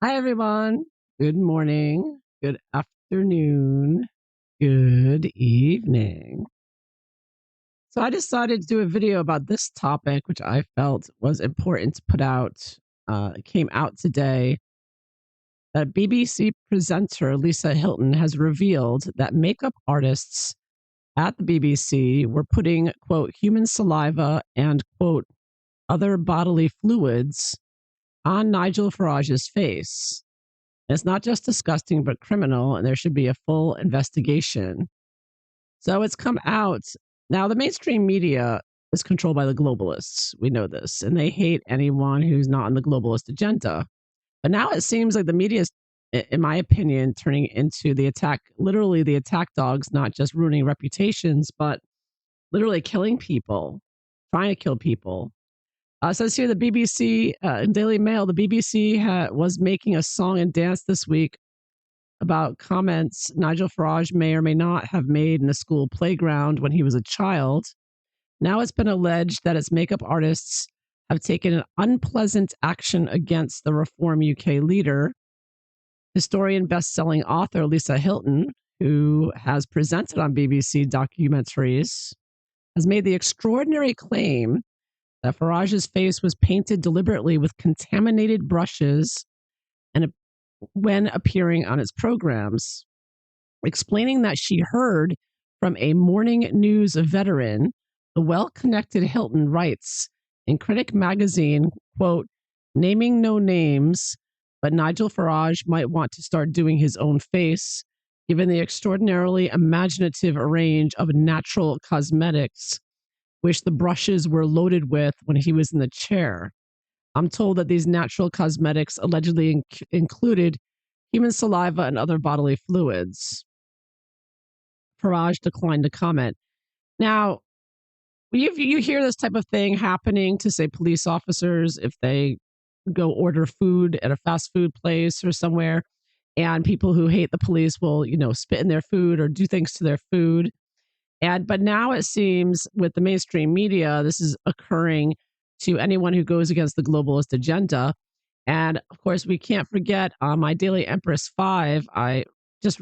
Hi, everyone. Good morning, good afternoon, good evening. So, I decided to do a video about this topic, which I felt was important to put out. It came out today that BBC presenter Lisa Hilton has revealed that makeup artists at the BBC were putting, quote, human saliva and, quote, other bodily fluids on Nigel Farage's face. It's not just disgusting, but criminal, and there should be a full investigation. So it's come out. Now, the mainstream media is controlled by the globalists. We know this, and they hate anyone who's not on the globalist agenda. But now it seems like the media is, in my opinion, turning into the attack, literally the attack dogs, not just ruining reputations, but literally killing people, trying to kill people. Says here the BBC, Daily Mail, the BBC was making a song and dance this week about comments Nigel Farage may or may not have made in a school playground when he was a child. Now it's been alleged that its makeup artists have taken an unpleasant action against the Reform UK leader. Historian best-selling author Lisa Hilton, who has presented on BBC documentaries, has made the extraordinary claim that Farage's face was painted deliberately with contaminated brushes and when appearing on its programs, explaining that she heard from a morning news veteran. The well-connected Hilton writes in Critic magazine, quote, naming no names, but Nigel Farage might want to start doing his own face, given the extraordinarily imaginative range of natural cosmetics which the brushes were loaded with when he was in the chair. I'm told that these natural cosmetics allegedly included human saliva and other bodily fluids. Farage declined to comment. Now, you hear this type of thing happening to, say, police officers if they go order food at a fast food place or somewhere, and people who hate the police will, spit in their food or do things to their food. But now it seems with the mainstream media, this is occurring to anyone who goes against the globalist agenda. And of course, we can't forget on my Daily Empress 5, I just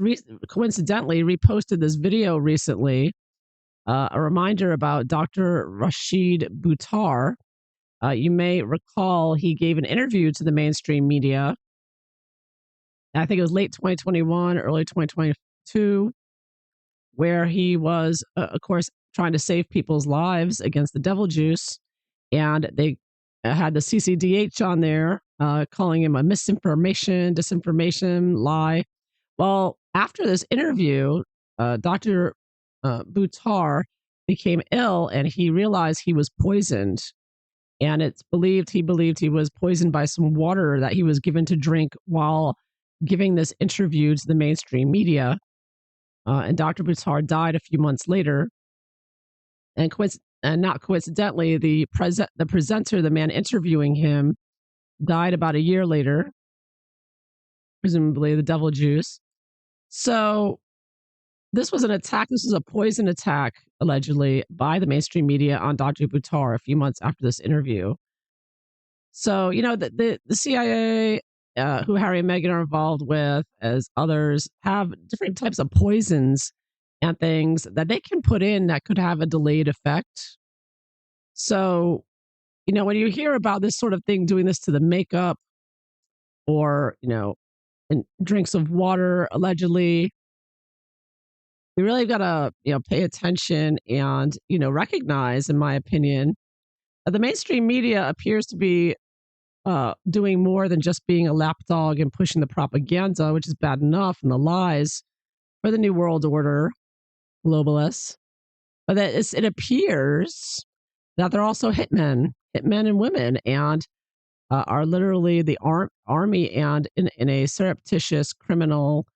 coincidentally reposted this video recently, a reminder about Dr. Rashid Buttar. You may recall he gave an interview to the mainstream media. I think it was late 2021, early 2022, where he was, of course, trying to save people's lives against the devil juice. And they had the CCDH on there, calling him a disinformation, lie. Well, after this interview, Dr. Buttar became ill and he realized he was poisoned. And he believed he was poisoned by some water that he was given to drink while giving this interview to the mainstream media. And Dr. Buttar died a few months later. And, not coincidentally, the presenter, the man interviewing him, died about a year later, presumably the devil juice. So this was an attack. This was a poison attack, allegedly, by the mainstream media on Dr. Buttar a few months after this interview. So, the CIA, who Harry and Meghan are involved with, as others, have different types of poisons and things that they can put in that could have a delayed effect. So, when you hear about this sort of thing doing this to the makeup or, in drinks of water, allegedly, you really got to, pay attention and, recognize, in my opinion, that the mainstream media appears to be doing more than just being a lapdog and pushing the propaganda, which is bad enough, and the lies for the New World Order globalists. But that it appears that they're also hitmen and women, and are literally the army and in a surreptitious criminal,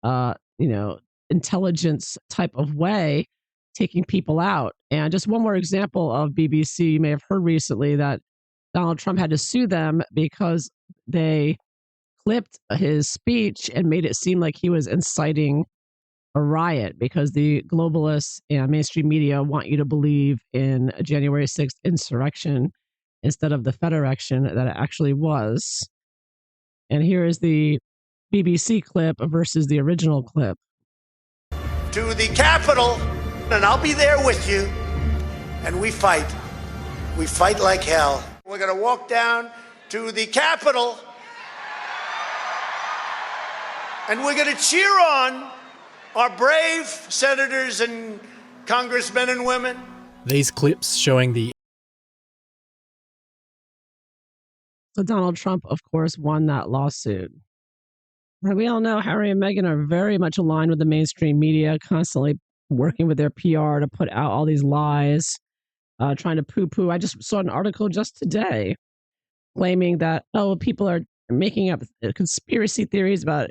uh, you know, intelligence type of way, taking people out. And just one more example of BBC, you may have heard recently that Donald Trump had to sue them because they clipped his speech and made it seem like he was inciting a riot because the globalists and mainstream media want you to believe in a January 6th insurrection instead of the Federation that it actually was. And here is the BBC clip versus the original clip. To the Capitol, and I'll be there with you. And we fight. We fight like hell. We're going to walk down to the Capitol, and we're going to cheer on our brave senators and congressmen and women. These clips showing the... So Donald Trump, of course, won that lawsuit. And we all know Harry and Meghan are very much aligned with the mainstream media, constantly working with their PR to put out all these lies, trying to poo-poo. I just saw an article just today claiming that, people are making up conspiracy theories about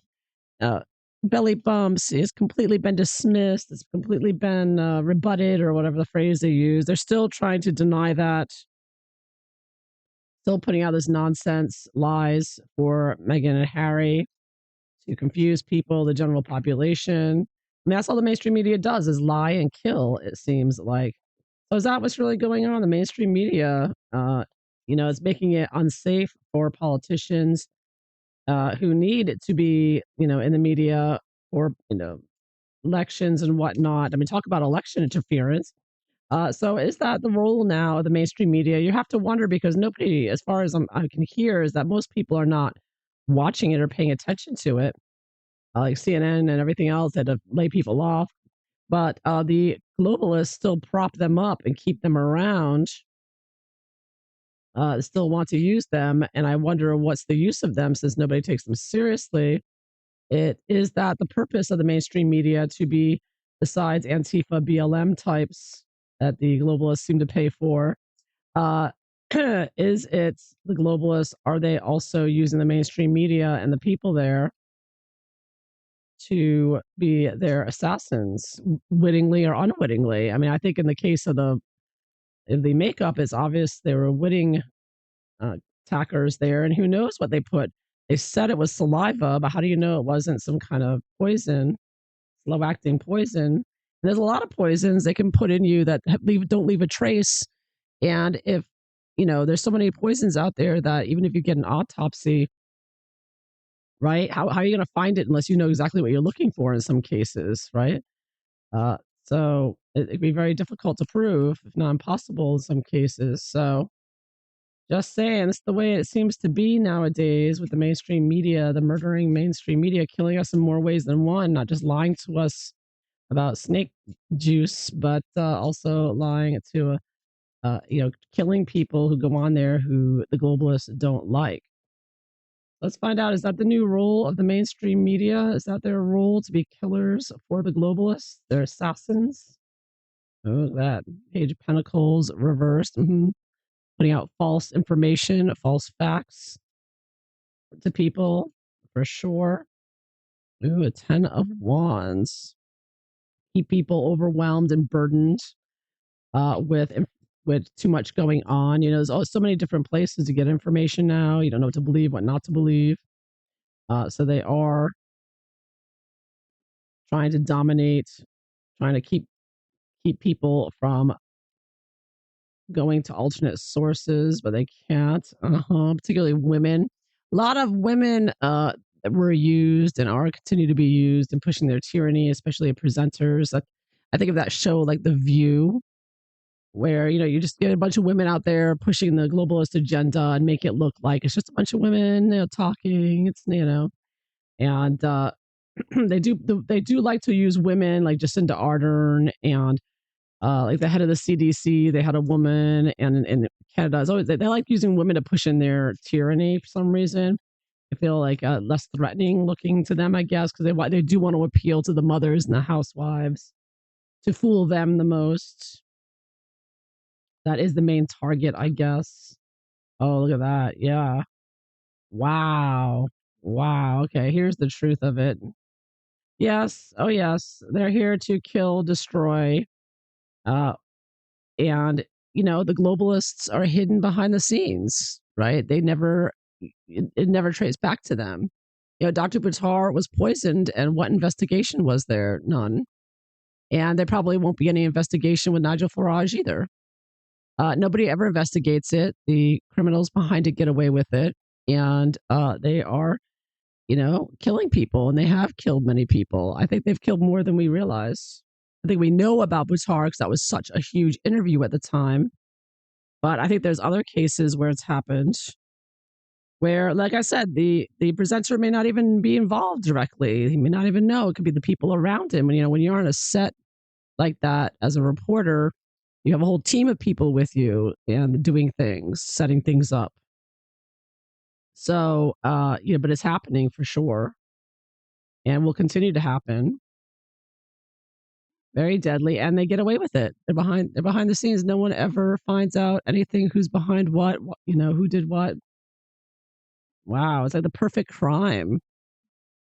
belly bumps. It's completely been dismissed. It's completely been rebutted, or whatever the phrase they use. They're still trying to deny that. Still putting out this nonsense lies for Meghan and Harry to confuse people, the general population. I mean, that's all the mainstream media does, is lie and kill, it seems like. So is that what's really going on? The mainstream media, is making it unsafe for politicians who need to be, in the media for, elections and whatnot. I mean, talk about election interference. So is that the role now of the mainstream media? You have to wonder, because nobody, as far as I can hear, is that most people are not watching it or paying attention to it, like CNN and everything else that have laid people off. But the globalists still prop them up and keep them around, still want to use them. And I wonder what's the use of them, since nobody takes them seriously. It is that the purpose of the mainstream media to be, besides Antifa BLM types that the globalists seem to pay for, uh, is it the globalists, are they also using the mainstream media and the people there to be their assassins, wittingly or unwittingly? I mean, I think in the case of the makeup, it's obvious they were witting attackers there, and who knows what they put. They said it was saliva, but how do you know it wasn't some kind of poison, slow-acting poison? And there's a lot of poisons they can put in you that don't leave a trace. And if, there's so many poisons out there that even if you get an autopsy, right, how are you going to find it unless you know exactly what you're looking for in some cases, right? So it'd be very difficult to prove, if not impossible in some cases. So just saying, it's the way it seems to be nowadays with the mainstream media, the murdering mainstream media, killing us in more ways than one, not just lying to us about snake juice, but also lying to, killing people who go on there who the globalists don't like. Let's find out, is that the new role of the mainstream media? Is that their role, to be killers for the globalists? They're assassins? Oh, that Page of Pentacles reversed. Putting out false information, false facts to people, for sure. Ooh, a 10 of Wands. Keep people overwhelmed and burdened with too much going on. There's so many different places to get information now. You don't know what to believe, what not to believe. So they are trying to dominate, trying to keep people from going to alternate sources, but they can't. Particularly women. A lot of women that were used and are continue to be used in pushing their tyranny, especially presenters. I think of that show like The View, where you just get a bunch of women out there pushing the globalist agenda and make it look like it's just a bunch of women, talking. It's and they do like to use women, like Jacinda Ardern, and like the head of the CDC. They had a woman, and in Canada, it's always they like using women to push in their tyranny for some reason. I feel like less threatening looking to them, I guess, because they do want to appeal to the mothers and the housewives to fool them the most. That is the main target, I guess. Oh, look at that. Yeah. Wow. Wow. Okay, here's the truth of it. Yes. Oh, yes. They're here to kill, destroy. Uh, and, the globalists are hidden behind the scenes, right? It never traced back to them. Dr. Buttar was poisoned, and what investigation was there? None. And there probably won't be any investigation with Nigel Farage either. Nobody ever investigates it. The criminals behind it get away with it. and they are, killing people, and they have killed many people. I think they've killed more than we realize. I think we know about Buttar because that was such a huge interview at the time. But I think there's other cases where it's happened where, like I said, the presenter may not even be involved directly. He may not even know. It could be the people around him. When you're on a set like that as a reporter, you have a whole team of people with you and doing things, setting things up. So, but it's happening for sure and will continue to happen. Very deadly, and they get away with it. They're behind the scenes. No one ever finds out anything, who's behind what, who did what. Wow, it's like the perfect crime.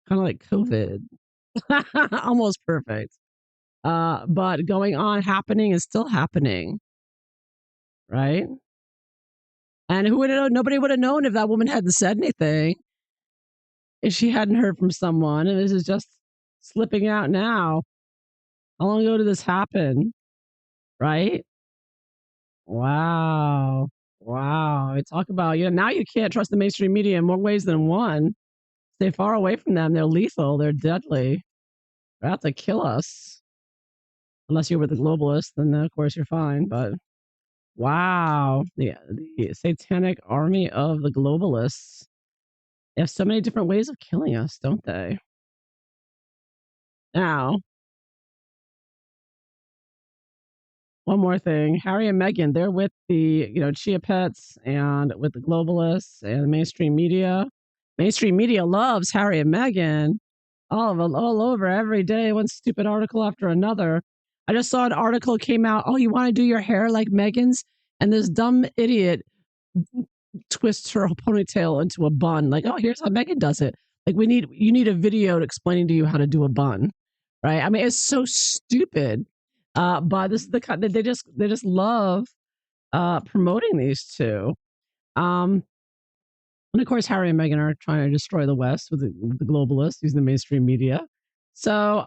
Kind of like COVID. Almost perfect. But going on, happening is still happening, right? And who would have known? Nobody would have known if that woman hadn't said anything, if she hadn't heard from someone. And this is just slipping out now. How long ago did this happen? Right? Wow. Wow. Talk about, now you can't trust the mainstream media in more ways than one. Stay far away from them. They're lethal. They're deadly. They're out to kill us. Unless you're with the globalists, then of course you're fine. But wow. The satanic army of the globalists. They have so many different ways of killing us, don't they? Now, one more thing. Harry and Meghan, they're with the, Chia Pets and with the globalists and the mainstream media. Mainstream media loves Harry and Meghan all over every day, one stupid article after another. I just saw an article came out, oh, you want to do your hair like Meghan's? And this dumb idiot twists her ponytail into a bun. Like, oh, here's how Meghan does it. Like, you need a video explaining to you how to do a bun, right? I mean, it's so stupid. But this is the kind that they just love promoting these two. And of course, Harry and Meghan are trying to destroy the West with the globalists using the mainstream media. So,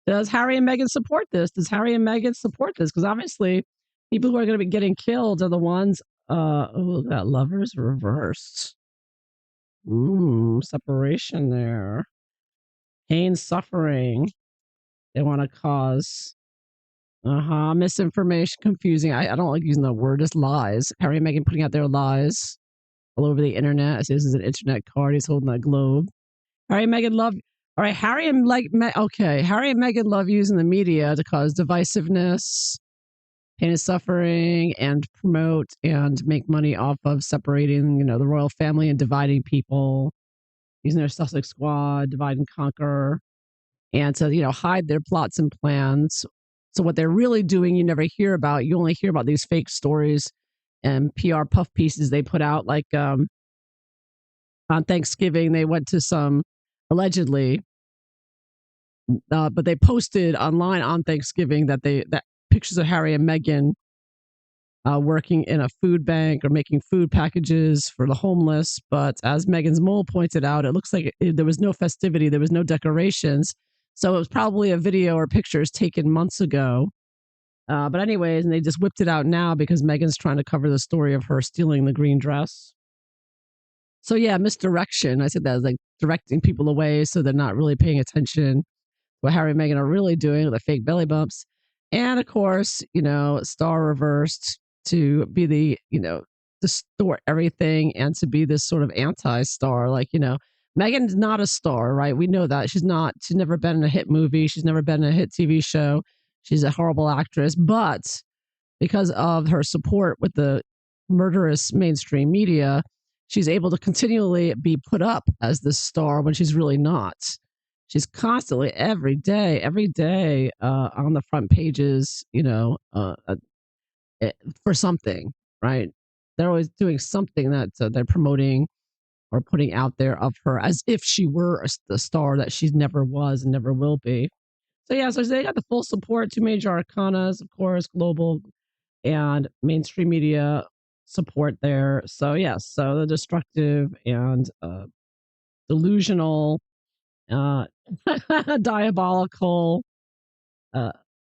does Harry and Meghan support this? Does Harry and Meghan support this? Because obviously, people who are going to be getting killed are the ones. That lovers reversed. Separation there. Pain, suffering. They want to cause. Misinformation, confusing. I don't like using the word, just lies. Harry and Meghan putting out their lies all over the internet. This is an internet card. He's holding a globe. Harry and Meghan love. All right, Harry and Meghan love using the media to cause divisiveness, pain and suffering, and promote and make money off of separating, the royal family and dividing people, using their Sussex Squad, divide and conquer, and to, hide their plots and plans. So what they're really doing, you never hear about. You only hear about these fake stories and PR puff pieces they put out. Like on Thanksgiving, they went to some allegedly, but they posted online on Thanksgiving that pictures of Harry and Meghan working in a food bank or making food packages for the homeless. But as Meghan's mole pointed out, it looks like there was no festivity, there was no decorations. So it was probably a video or pictures taken months ago. But anyways, and they just whipped it out now because Meghan's trying to cover the story of her stealing the green dress. So yeah, misdirection. I said that as like directing people away so they're not really paying attention what Harry and Meghan are really doing with the fake belly bumps. And of course, star reversed to be the, distort everything and to be this sort of anti-star. Like, Meghan's not a star, right? We know that. She's never been in a hit movie. She's never been in a hit TV show. She's a horrible actress. But because of her support with the murderous mainstream media, she's able to continually be put up as this star when she's really not. She's constantly every day on the front pages, for something, right? They're always doing something that they're promoting or putting out there of her as if she were the star that she never was and never will be. So yeah, so they got the full support, two major arcanas, of course, global and mainstream media support there. So yes, so the destructive and delusional, diabolical,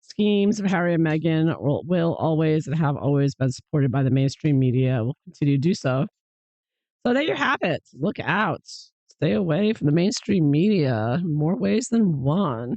schemes of Harry and Meghan will always and have always been supported by the mainstream media, will continue to do so. So there you have it. Look out. Stay away from the mainstream media in more ways than one.